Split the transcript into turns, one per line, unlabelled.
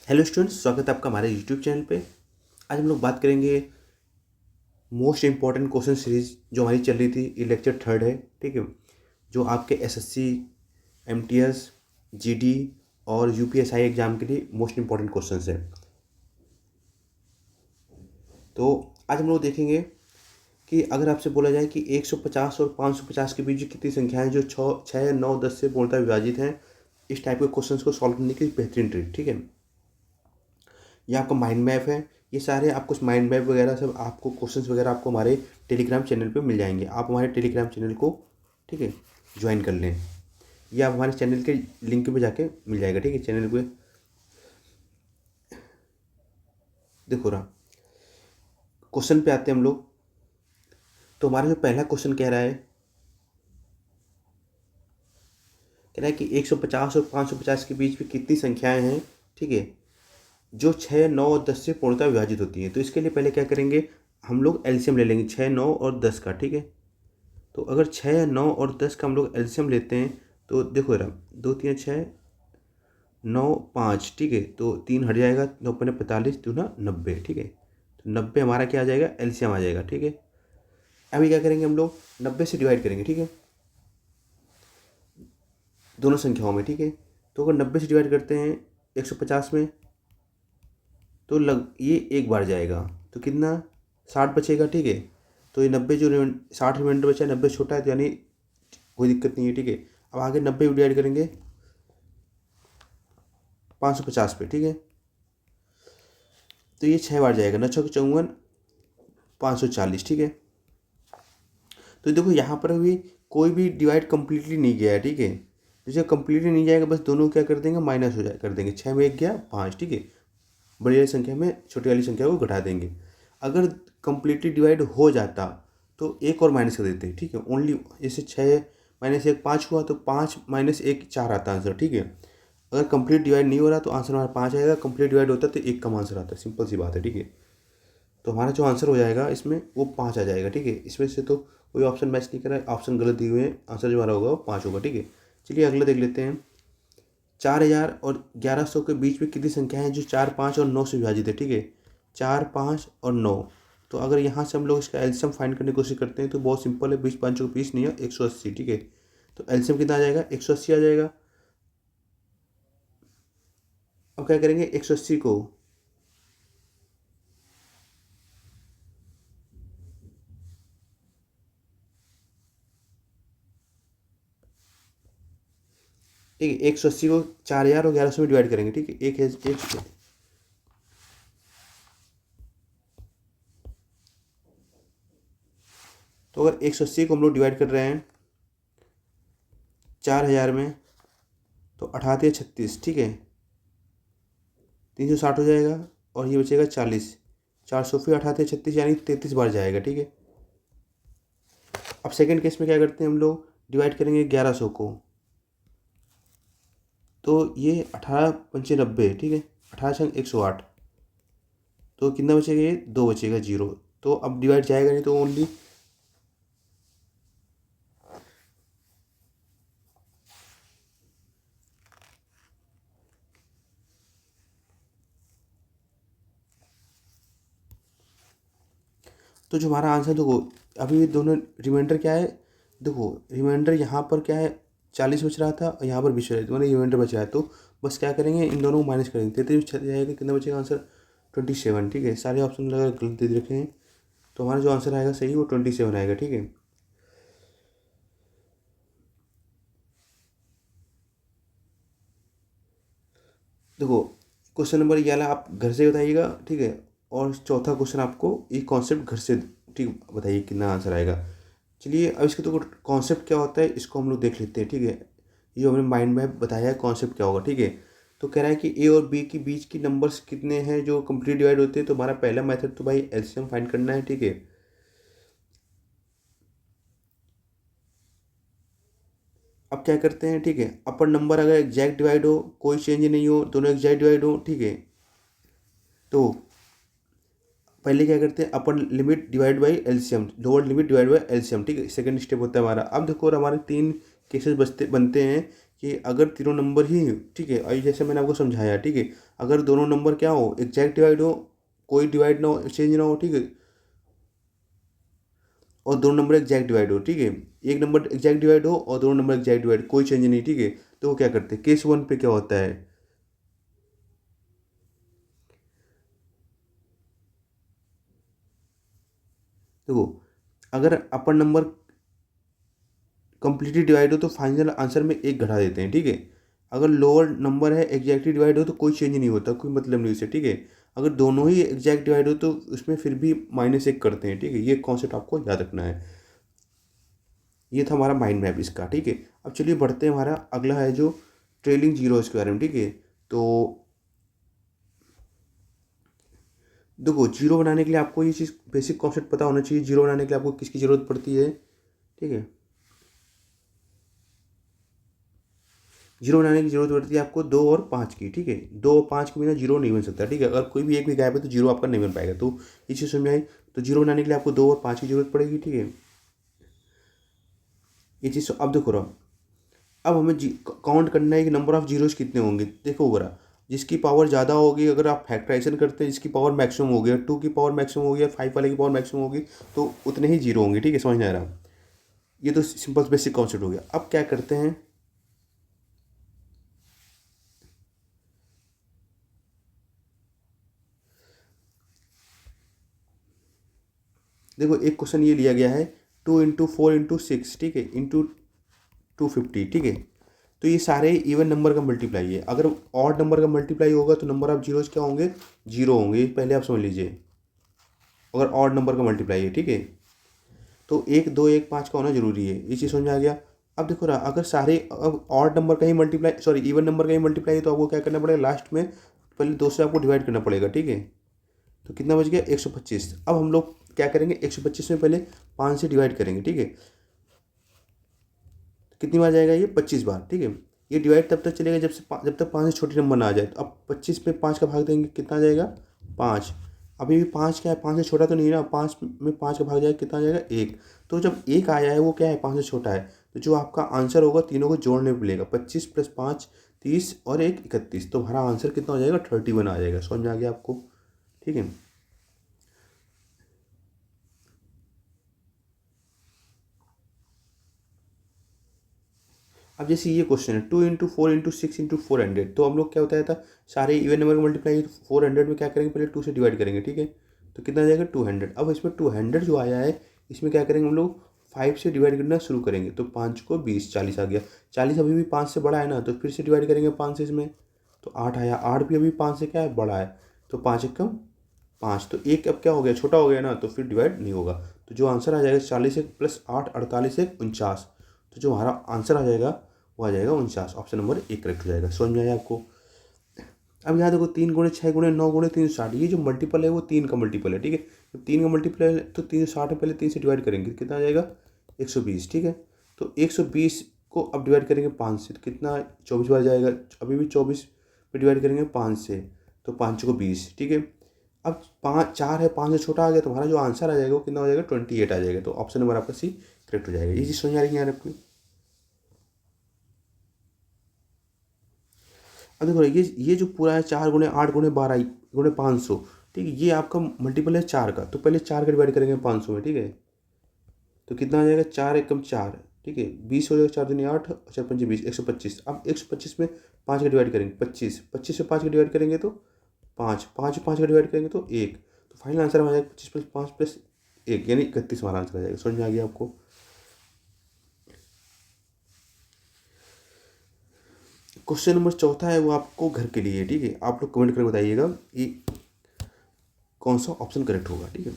Hello students, स्वागत है आपका हमारे यूट्यूब चैनल पे। आज हम लोग बात करेंगे मोस्ट इम्पॉर्टेंट क्वेश्चन सीरीज जो हमारी चल रही थी। ये लेक्चर थर्ड है, ठीक है। जो आपके एसएससी, एमटीएस, जीडी और यूपीएसआई एग्जाम के लिए मोस्ट इम्पॉर्टेंट क्वेश्चंस है। तो आज हम लोग देखेंगे कि अगर आपसे बोला जाए कि 150 और 550 के बीच कितनी संख्याएं जो 6, 9, 10 से पूर्णतः विभाजित हैं, इस टाइप के क्वेश्चंस को सॉल्व करने की बेहतरीन ट्रिक, ठीक है। ये आपका माइंड मैप है। ये सारे आपको माइंड मैप वगैरह सब आपको क्वेश्चंस वगैरह आपको हमारे टेलीग्राम चैनल पे मिल जाएंगे। आप हमारे टेलीग्राम चैनल को, ठीक है, ज्वाइन कर लें। ये आप हमारे चैनल के लिंक पे जाके मिल जाएगा, ठीक है। चैनल पे देखो रहा, क्वेश्चन पे आते हैं हम लोग। तो हमारा जो पहला क्वेश्चन कह रहा है कि 150 और 550 के बीच में कितनी संख्याएं हैं, ठीक है, जो 6, 9 और 10 से पूर्णतः विभाजित होती हैं। तो इसके लिए पहले क्या करेंगे, हम लोग एलसीएम ले लेंगे 6, 9 और 10 का, ठीक है। तो अगर 6, 9 और 10 का हम लोग एलसीएम लेते हैं तो देखो जरा, 2 3 6 9 5, ठीक है। तो 3 हट जाएगा, 9 पन्ने 45, 2 ना 90, ठीक है। तो 90 हमारा क्या आ जाएगा, एलसीएम आ जाएगा, ठीक है। अभी क्या करेंगे, हम लोग 90 से डिवाइड करेंगे, ठीक है, दोनों संख्याओं में, ठीक है। तो अगर 90 से डिवाइड करते हैं 150 में तो ये एक बार जाएगा, तो कितना 60 बचेगा, ठीक है। तो ये 90 जो 60 रिमाइंडर बचा है, 90 छोटा है तो यानी कोई दिक्कत नहीं है, ठीक है। अब आगे 90 डिवाइड करेंगे 550 पे, ठीक है। तो ये 6 बार जाएगा, 9 6 54, 540, ठीक है। तो देखो यहाँ पर भी कोई भी डिवाइड कम्प्लीटली नहीं गया है, ठीक है। जैसे कम्प्लीटली नहीं जाएगा, बस दोनों क्या कर देंगे, माइनस हो जाए कर देंगे। 6 में 1 गया 5, ठीक है। बड़ी वाली संख्या में छोटी वाली संख्या को घटा देंगे। अगर कंप्लीटली डिवाइड हो जाता तो एक और माइनस कर देते, ठीक है। ओनली जैसे 6 माइनस 1 5 हुआ, तो 5 माइनस 1 4 आता आंसर, ठीक है। अगर कंप्लीट डिवाइड नहीं हो रहा तो आंसर हमारा 5 आएगा। कंप्लीट डिवाइड होता तो एक कम आंसर आता, सिंपल सी बात है, ठीक है। तो हमारा जो आंसर हो जाएगा इसमें वो 5 आ जाएगा, ठीक है। इसमें से तो कोई ऑप्शन मैच नहीं कर रहा है, ऑप्शन गलत दिए हुए हैं। आंसर जो हमारा होगा वो 5 होगा, ठीक है। चलिए अगला देख लेते हैं। 4000 और 1100 के बीच में कितनी संख्या है जो 4, 5 और 9 से विभाजित है, ठीक है। 4, 5 और 9। तो अगर यहाँ से हम लोग इसका एलसीएम फाइंड करने की कोशिश करते हैं तो बहुत सिंपल है, 20 5 को 20 नहीं है, 180, ठीक है। तो एलसीएम कितना आ जाएगा, 180 आ जाएगा। अब क्या करेंगे, 180 को ठीक है, 180 को 4000 और 1100 में डिवाइड करेंगे, ठीक है। एक है एक, तो अगर 180 को हम लोग डिवाइड कर रहे हैं 4000 में, तो 88 36, ठीक है। 360 हो जाएगा और ये बचेगा 40। 400 फिर 88 36 यानी 33 बार जाएगा, ठीक है। अब सेकंड केस में क्या करते हैं हम लोग, डिवाइड करेंगे 1100 को, तो ये 18 पंचे 90, ठीक है। 18 छंग 108, तो कितना बचेगा, ये 2 बचेगा, 0। तो अब डिवाइड जाएगा नहीं, तो ओनली तो जो हमारा आंसर देखो, अभी दोनों रिमाइंडर क्या है, देखो रिमाइंडर यहाँ पर क्या है, 40 बच रहा था और यहाँ पर 20 रहा है, तो रिमाइंडर बच रहा है। तो बस क्या करेंगे, इन दोनों को माइनस करेंगे, 33 जाएगा, कितना बचेगा आंसर 27, ठीक है। सारे ऑप्शन लगा गलत दे रखे हैं, तो हमारा जो आंसर आएगा सही वो 27 आएगा, ठीक है। देखो क्वेश्चन नंबर 11 आप घर से बताइएगा, ठीक है। और चौथा क्वेश्चन आपको ये कॉन्सेप्ट घर से, ठीक, बताइए कितना आंसर आएगा। चलिए अब इसका तो कॉन्सेप्ट क्या होता है इसको हम लोग देख लेते हैं, ठीक है। ये हमने माइंड मैप बताया है, कॉन्सेप्ट क्या होगा, ठीक है। तो कह रहा है कि ए और बी के बीच की नंबर्स कितने हैं जो कंप्लीट डिवाइड होते हैं। तो हमारा पहला मेथड तो भाई एलसीएम फाइंड करना है, ठीक है। अब क्या करते हैं, ठीक है, अपर नंबर अगर एग्जैक्ट डिवाइड हो, कोई चेंज नहीं हो, दोनों एग्जैक्ट डिवाइड हो, ठीक है, तो पहले क्या करते हैं, upper limit divide by LCM, lower limit divide by LCM, ठीक है। सेकंड स्टेप होता है हमारा। अब देखो हमारे 3 केसेस बनते हैं कि अगर तीनों नंबर ही, ठीक है, और जैसे मैंने आपको समझाया, ठीक है, अगर दोनों नंबर क्या हो, एग्जैक्ट डिवाइड हो, कोई डिवाइड ना हो, चेंज ना हो, ठीक है, और दोनों नंबर एग्जैक्ट डिवाइड हो, ठीक है, एक नंबर एग्जैक्ट डिवाइड हो और दोनों नंबर एग्जैक्ट डिवाइड, कोई चेंज नहीं, ठीक है, तो वो क्या करते हैं, केस 1 पे क्या होता है, देखो, अगर अपर नंबर कंप्लीटली डिवाइड हो तो फाइनल आंसर में एक घटा देते हैं, ठीक है, अगर लोअर नंबर है एग्जैक्टली डिवाइड हो तो कोई चेंज नहीं होता, कोई मतलब नहीं उसे, ठीक है, अगर दोनों ही एग्जैक्ट डिवाइड हो तो उसमें फिर भी -1 करते हैं, ठीक है, ये कॉन्सेप्ट आपको याद रखना है। ये था हमारा माइंड मैप इसका, ठीक है। अब चलिए बढ़ते हैं, हमारा अगला है जो ट्रेलिंग जीरोस के बारे में, ठीक है। तो देखो, जीरो बनाने के लिए आपको ये चीज़ बेसिक कॉन्सेप्ट पता होना चाहिए, जीरो बनाने के लिए आपको किसकी ज़रूरत पड़ती है, ठीक है, जीरो बनाने की जरूरत पड़ती है आपको 2 और 5 की, ठीक है, 2 और 5 के बिना जीरो नहीं बन सकता, ठीक है, अगर कोई भी एक भी गायब है तो जीरो आपका नहीं बन पाएगा, तो ये चीज़ समझ में आई। तो जीरो बनाने के लिए आपको 2 और 5 की जरूरत पड़ेगी, ठीक है, ये चीज़ अब देखो रहा, अब हमें काउंट करना है कि नंबर ऑफ जीरोस कितने होंगे, देखो बरा, जिसकी पावर ज़्यादा होगी, अगर आप फैक्टराइजेशन करते हैं, जिसकी पावर मैक्सिमम होगी, 2 की पावर मैक्सिमम होगी या 5 वाले की पावर मैक्सिमम होगी, तो उतने ही जीरो होंगे, ठीक है, समझ में आ रहा। ये तो सिंपल बेसिक कॉन्सेप्ट हो गया। अब क्या करते हैं, देखो एक क्वेश्चन ये लिया गया है, 2 × 4 × 6, ठीक है, इंटू 250, ठीक है, तो ये सारे इवन नंबर का मल्टीप्लाई है, अगर ऑड नंबर का मल्टीप्लाई होगा तो नंबर ऑफ जीरोज क्या होंगे, जीरो होंगे, पहले आप समझ लीजिए, अगर ऑड नंबर का मल्टीप्लाई है, ठीक है, तो 1 2 1 5 का होना जरूरी है, ये चीज़ समझ में आ गया। अब देखो ना, अगर सारे अब ऑड नंबर का ही मल्टीप्लाई, सॉरी इवन नंबर का ही मल्टीप्लाई है, तो आपको क्या करना पड़ेगा, लास्ट में पहले 2 से आपको डिवाइड करना पड़ेगा, ठीक है, तो कितना बच गया, 125। अब हम लोग क्या करेंगे, 125 में पहले 5 से डिवाइड करेंगे, ठीक है, कितनी बार जाएगा ये, 25 बार, ठीक है, ये डिवाइड तब तक चलेगा जब तक 5 से छोटी नंबर ना आ जाए, तो अब 25 में 5 का भाग देंगे, कितना आ जाएगा, 5, अभी भी 5 क्या है, 5 से छोटा तो नहीं है ना, 5 में 5 का भाग जाएगा, कितना आ जाएगा, 1, तो जब एक आया है वो क्या है, 5 से छोटा है, तो जो आपका आंसर होगा तीनों को जोड़ने में मिलेगा, 25 + 5 30 और 1 31, तो हमारा आंसर कितना हो जाएगा, 31 आ जाएगा, समझ में आ गया आपको, ठीक है। अब जैसे ये क्वेश्चन है, 2 × 4 × 6 × 400, तो हम लोग क्या बताया था, सारे इवन नंबर का मल्टीप्लाई 400 में क्या करेंगे, पहले 2 से डिवाइड करेंगे, ठीक है, तो कितना आ जाएगा, 200। अब इसमें 200 जो आया है, इसमें क्या करेंगे हम लोग, 5 से डिवाइड करना शुरू करेंगे, तो 5 को 20, 40 आ गया, 40 अभी भी 5 से बड़ा है ना, तो फिर से डिवाइड करेंगे 5 से इसमें, तो 8 आया, 8 भी अभी 5 से क्या है, बड़ा है, तो 5 एकम 5, तो एक अब क्या हो गया, छोटा हो गया ना, तो फिर डिवाइड नहीं होगा, तो जो आंसर आ जाएगा 40 + 8 48 49, तो जो हमारा आंसर आ जाएगा वो आ जाएगा 49, ऑप्शन नंबर 1 करेक्ट हो जाएगा, समझ में आया आपको। अब यहाँ देखो, 3 × 6 × 9 × 360, ये जो मल्टीपल है वो 3 का मल्टीपल है, ठीक है, जब 3 का मल्टीपल है तो 360 में पहले 3 से डिवाइड करेंगे, कितना आ जाएगा, 120, ठीक है, तो 120 को अब डिवाइड करेंगे 5 से, तो कितना 24 बार जाएगा, अभी भी 24 पे डिवाइड करेंगे 5 से, तो 5 को 20, ठीक है, अब 5 4 है, 5 से छोटा आ गया, तो हमारा जो आंसर आ जाएगा वो कितना हो जाएगा, 28 आ जाएगा, तो ऑप्शन नंबर आपका सी करेक्ट हो जाएगा। ये चीज़ समझ आ रही है यार आपकी। अब देखो, ये जो पूरा है, 4 × 8 × 12 × 500, ठीक है, ये आपका मल्टीपल है 4 का, तो पहले 4 का डिवाइड करेंगे 500 में, ठीक है, तो कितना आ जाएगा, 4 एकम 4, ठीक है, 20 हो जाएगा, 4 दूनी 8, 4 पंजे 20, 125। अब 125 में 5 का डिवाइड करेंगे, 25, 25 में 5 का डिवाइड करेंगे तो 5, 5 5 का डिवाइड करेंगे तो 1, तो फाइनल आंसर आ जाएगा 25 + 5 + 1, यानी 31 हमारा आंसर आ जाएगा, समझ में आ गया आपको। क्वेश्चन नंबर चौथा है, वो आपको घर के लिए है, ठीक है, आप लोग कमेंट करके बताइएगा कि कौन सा ऑप्शन करेक्ट होगा, ठीक है।